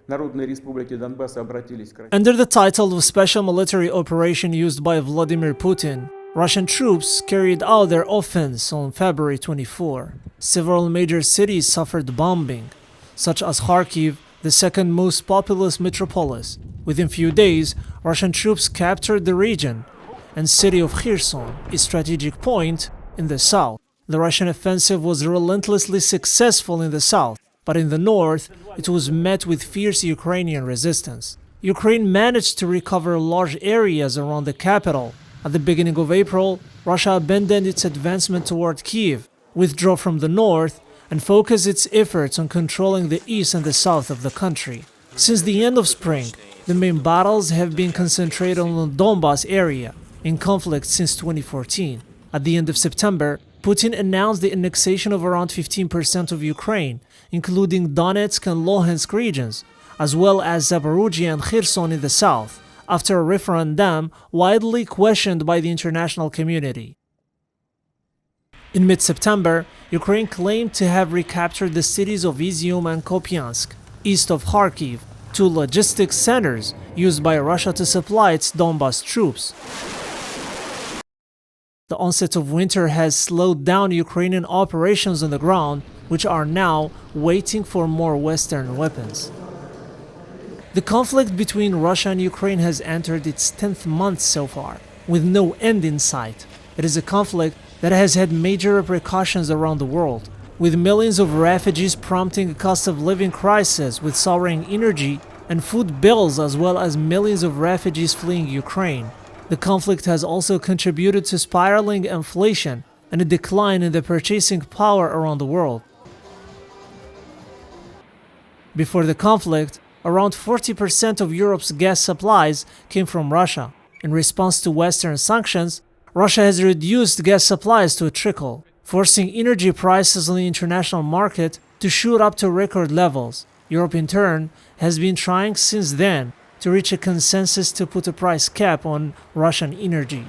Народной Республики Донбасс обратились к России. Under the title of special military operation used by Vladimir Putin, Russian troops carried out their offense on February 24. Several major cities suffered bombing, such as Kharkiv, the second most populous metropolis. Within few days, Russian troops captured the region and city of Kherson, a strategic point in the south. The Russian offensive was relentlessly successful in the south, but in the north, it was met with fierce Ukrainian resistance. Ukraine managed to recover large areas around the capital. At the beginning of April, Russia abandoned its advancement toward Kiev, withdrew from the north, and focused its efforts on controlling the east and the south of the country. Since the end of spring, the main battles have been concentrated on the Donbas area, in conflict since 2014. At the end of September, Putin announced the annexation of around 15% of Ukraine, including Donetsk and Luhansk regions, as well as Zaporozhye and Kherson in the south, after a referendum widely questioned by the international community. In mid-September, Ukraine claimed to have recaptured the cities of Izium and Kupiansk, east of Kharkiv, two logistics centers used by Russia to supply its Donbas troops. The onset of winter has slowed down Ukrainian operations on the ground, which are now waiting for more Western weapons. The conflict between Russia and Ukraine has entered its 10th month so far, with no end in sight. It is a conflict that has had major repercussions around the world, with millions of refugees prompting a cost of living crisis with soaring energy and food bills, as well as millions of refugees fleeing Ukraine. The conflict has also contributed to spiraling inflation and a decline in the purchasing power around the world. Before the conflict, around 40% of Europe's gas supplies came from Russia. In response to Western sanctions, Russia has reduced gas supplies to a trickle, forcing energy prices on the international market to shoot up to record levels. Europe, in turn, has been trying since then to reach a consensus to put a price cap on Russian energy.